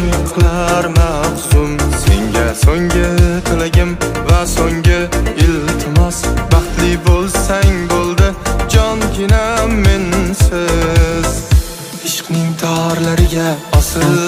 Oshiqlar mahzun senga so'nggi tilagim va so'nggi iltimos baxtli bo'lsang bo'ldi jonginam mensiz ishqning torlariga osil